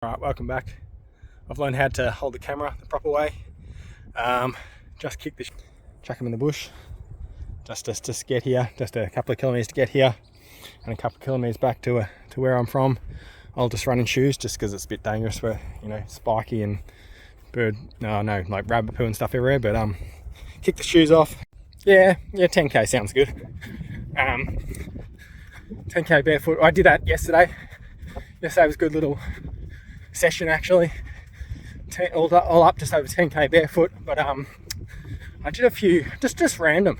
Alright, welcome back. I've learned how to hold the camera the proper way. Just kick the chuck them in the bush. Just get here, just a couple of kilometres to get here, and a couple of kilometres back to where I'm from. I'll just run in shoes, just because it's a bit dangerous for, you know, spiky and like rabbit poo and stuff everywhere. But kick the shoes off. Yeah, 10k sounds good. 10k barefoot. I did that yesterday. Yesterday was a good little session actually. All up just over 10k barefoot. But I did a few just random.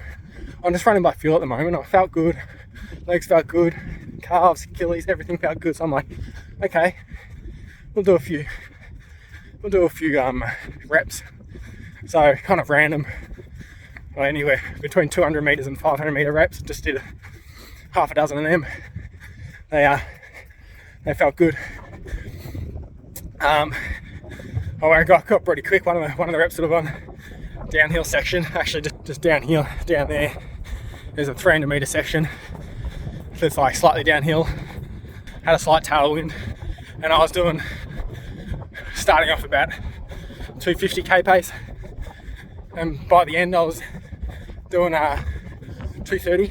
I'm just running by feel at the moment. I felt good. Legs felt good. Calves, Achilles, everything felt good. So I'm like, okay, we'll do a few reps. So kind of random. Well, anywhere between 200 meters and 500 meter reps. Just did half a dozen of them. They felt good. I got pretty quick. One of the reps sort of on downhill section. Actually, just down here, down there. There's a 300 meter section. That's like slightly downhill. Had a slight tailwind, and I was starting off about 250k pace, and by the end I was doing 230k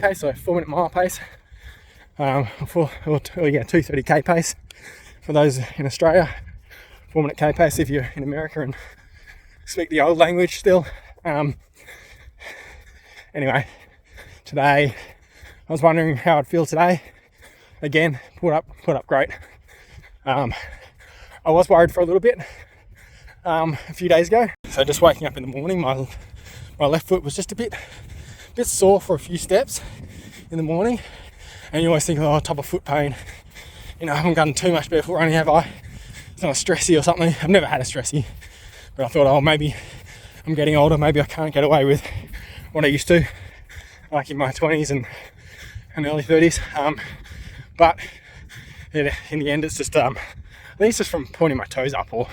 pace, so 4 minute mile pace. 230k pace for those in Australia. 4 minute k pace if you're in America and speak the old language still. Anyway, today I was wondering how I'd feel today. Again, put up great. I was worried for a little bit a few days ago. So just waking up in the morning, my left foot was just a bit sore for a few steps in the morning. And you always think, oh, top of foot pain. You know, I haven't done too much barefoot running, have I? It's not a stressy or something. I've never had a stressy, but I thought, oh, maybe I'm getting older. Maybe I can't get away with what I used to, like in my 20s and early 30s. But in the end, it's just, I think it's just from pointing my toes up, or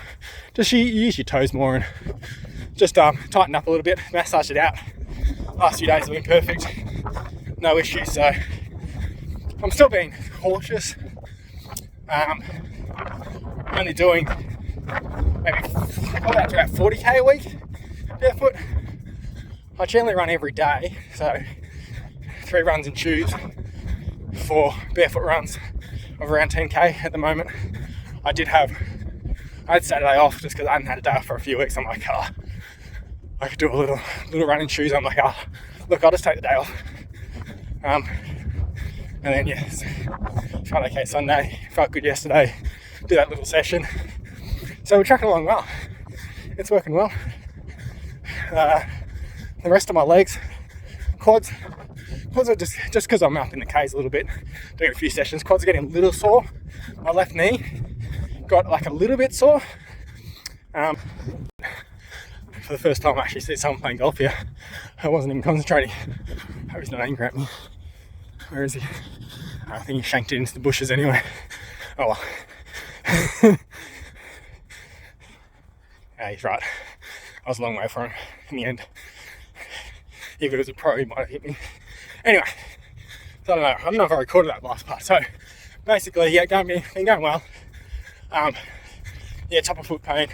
just you use your toes more and just tighten up a little bit, massage it out. Last few days have been perfect, no issues. So I'm still being cautious. Only doing maybe about 40k a week barefoot. I generally run every day, so 3 runs in shoes, 4 barefoot runs of around 10k at the moment. I had Saturday off just because I hadn't had a day off for a few weeks. I'm like, I could do a little run in shoes. I'm like, look, I'll just take the day off. And then felt okay Sunday, felt good yesterday, did that little session. So we're tracking along well. It's working well. The rest of my legs, quads are just because I'm up in the K's a little bit, doing a few sessions, quads are getting a little sore. My left knee got like a little bit sore. For the first time I actually see someone playing golf here. I wasn't even concentrating. I hope he's not angry at me. Where is he? I think he shanked it into the bushes anyway. Oh well. Yeah, he's right. I was a long way from him in the end. If it was a pro, he might have hit me. Anyway, so I don't know if I recorded that last part. So basically, been going well. Top of foot pain.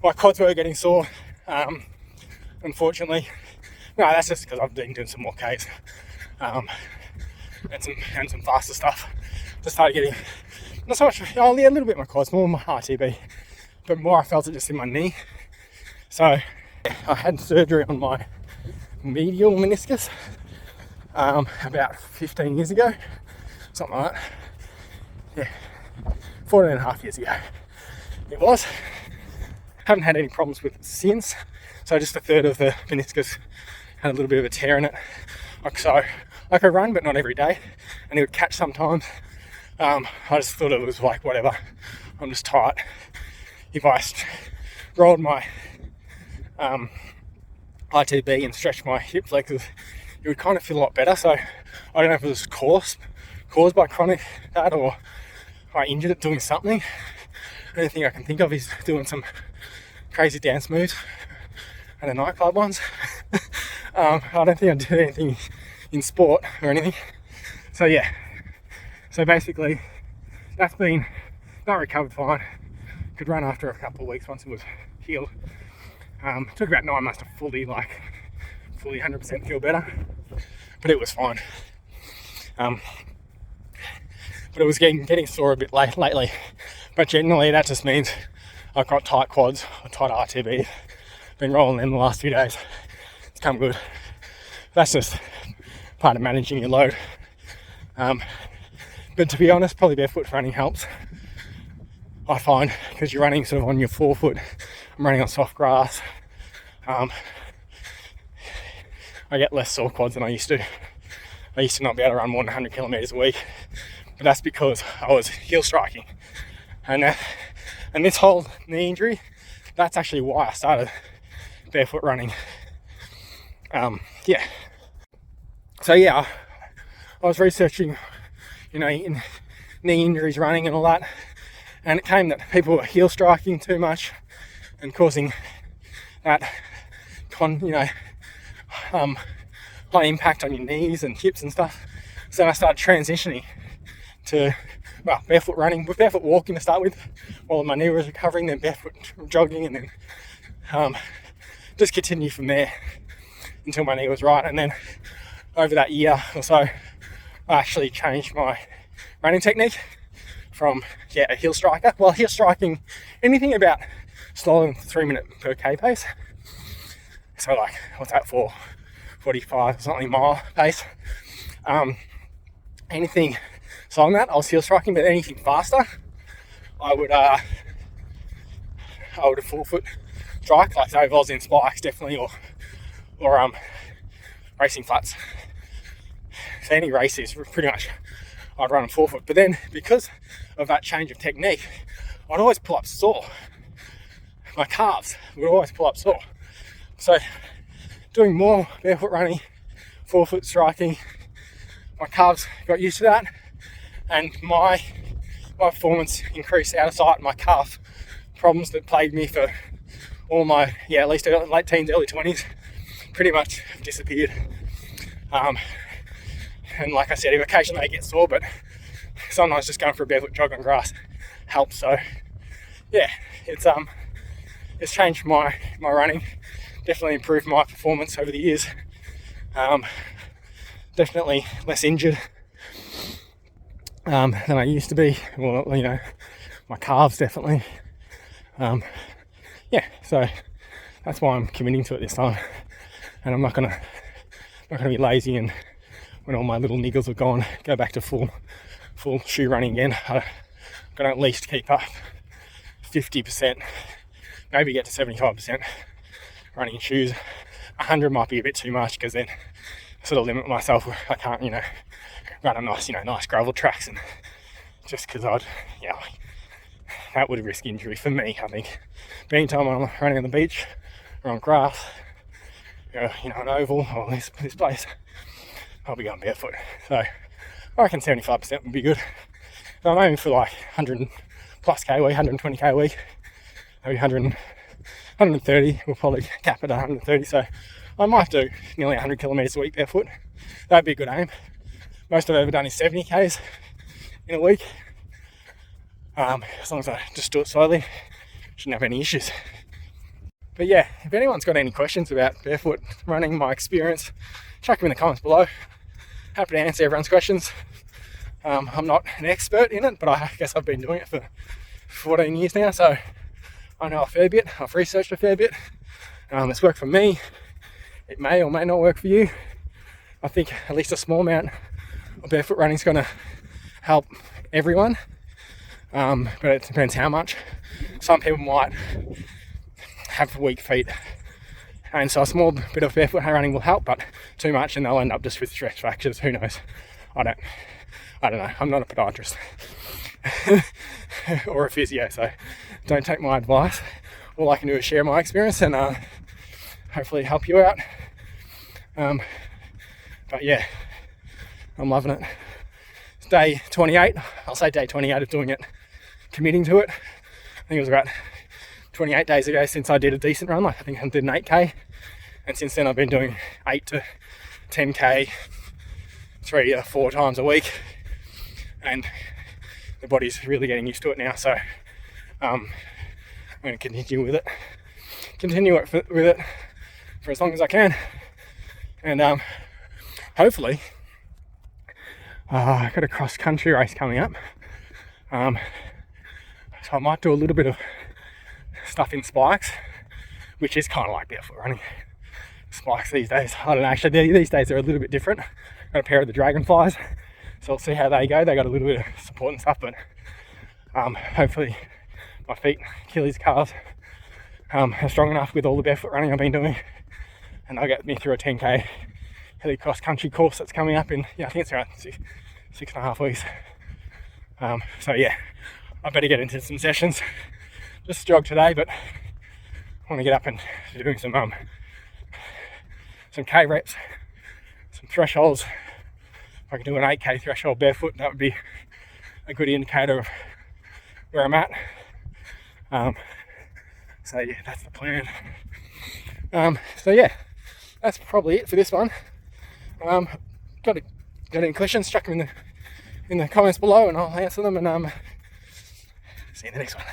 My quads were getting sore. Unfortunately, no, that's just because I've been doing some more Ks. And some faster stuff. Just started getting not so much, a little bit in my quads, more my RTB, but more I felt it just in my knee. So I had surgery on my medial meniscus about 15 years ago, something like that. Yeah, 14 and a half years ago it was. Haven't had any problems with it since. So just a third of the meniscus had a little bit of a tear in it. So I could run, but not every day, and it would catch sometimes. I just thought it was like, whatever, I'm just tight. If I rolled my ITB and stretched my hip flexors, it would kind of feel a lot better. So I don't know if it was caused by chronic that, or I injured it doing something. The only thing I can think of is doing some crazy dance moves at a nightclub once. I don't think I did anything in sport or anything. So yeah, so basically that's been that recovered fine. Could run after a couple of weeks once it was healed. Took about 9 months to fully 100% feel better, but it was fine. But it was getting sore a bit lately. But generally, that just means I've got tight quads or tight RTB. Been rolling them the last few days. It's come good. That's just part of managing your load. But to be honest, probably barefoot running helps, I find, because you're running sort of on your forefoot. I'm running on soft grass. I get less sore quads than I used to. I used to not be able to run more than 100 kilometers a week, but that's because I was heel striking. And this whole knee injury, that's actually why I started barefoot running. Yeah. So yeah, I was researching, in knee injuries, running and all that, and it came that people were heel striking too much and causing that high impact on your knees and hips and stuff. So then I started transitioning to barefoot running, with barefoot walking to start with while my knee was recovering, then barefoot jogging, and then just continue from there until my knee was right. And then over that year or so, I actually changed my running technique from a heel striker. Well, heel striking, anything about slower than 3 minute per K pace. So like, what's that for? 45 something mile pace. Anything slower than that, I was heel striking, but anything faster, I would a full foot strike, like say if I was in spikes, definitely, or racing flats. So any races, pretty much, I'd run on forefoot. But then, because of that change of technique, I'd always pull up sore. My calves would always pull up sore. So, doing more barefoot running, forefoot striking, my calves got used to that, and my performance increased out of sight. My calf problems that plagued me for all my, at least late teens, early 20s, pretty much have disappeared. And like I said, occasionally I get sore, but sometimes just going for a barefoot jog on grass helps. So yeah, it's changed my running, definitely improved my performance over the years. Definitely less injured than I used to be. Well, my calves definitely. So that's why I'm committing to it this time, and I'm not gonna be lazy, and when all my little niggles are gone, go back to full shoe running again. I'm gonna at least keep up 50%, maybe get to 75% running in shoes. 100 might be a bit too much, because then I sort of limit myself. I can't, run on nice gravel tracks, and just because that would risk injury for me, I think. But anytime I'm running on the beach or on grass, an oval or this place, I'll be going barefoot. So I reckon 75% would be good. So I'm aiming for like 100 plus K a week, 120 K a week, maybe 130. We'll probably cap it at 130. So I might do nearly 100 kilometers a week barefoot. That'd be a good aim. Most I've ever done is 70 Ks in a week. As long as I just do it slowly, shouldn't have any issues. But yeah, if anyone's got any questions about barefoot running, my experience, chuck them in the comments below. Happy to answer everyone's questions. I'm not an expert in it, but I guess I've been doing it for 14 years now, so I know a fair bit. I've researched a fair bit. It's worked for me. It may or may not work for you. I think at least a small amount of barefoot running is going to help everyone, but it depends how much. Some people might have weak feet, and so a small bit of barefoot running will help, but too much and they'll end up just with stress fractures. Who knows? I don't know. I'm not a podiatrist or a physio, so don't take my advice. All I can do is share my experience and hopefully help you out. But yeah, I'm loving it. It's day 28. I'll say day 28 of doing it, committing to it. I think it was about 28 days ago since I did a decent run. I think I did an 8K, and since then I've been doing 8 to 10K 3 or 4 times a week, and the body's really getting used to it now. So I'm going to continue with it for as long as I can, and hopefully I've got a cross country race coming up, so I might do a little bit of stuff in spikes, which is kind of like barefoot running. Spikes these days, I don't know, actually these days they're a little bit different. Got a pair of the Dragonflies, so I'll see how they go. They got a little bit of support and stuff, but hopefully my feet, Achilles, calves are strong enough with all the barefoot running I've been doing, and they'll get me through a 10k hilly cross country course that's coming up in, I think it's around 6.5 weeks. So yeah, I better get into some sessions. Just jog today, but I want to get up and doing some K reps, some thresholds. If I can do an 8k threshold barefoot, that would be a good indicator of where I'm at. So yeah, that's the plan. So yeah, that's probably it for this one. Got any questions? Chuck them in the comments below, and I'll answer them. And see you in the next one.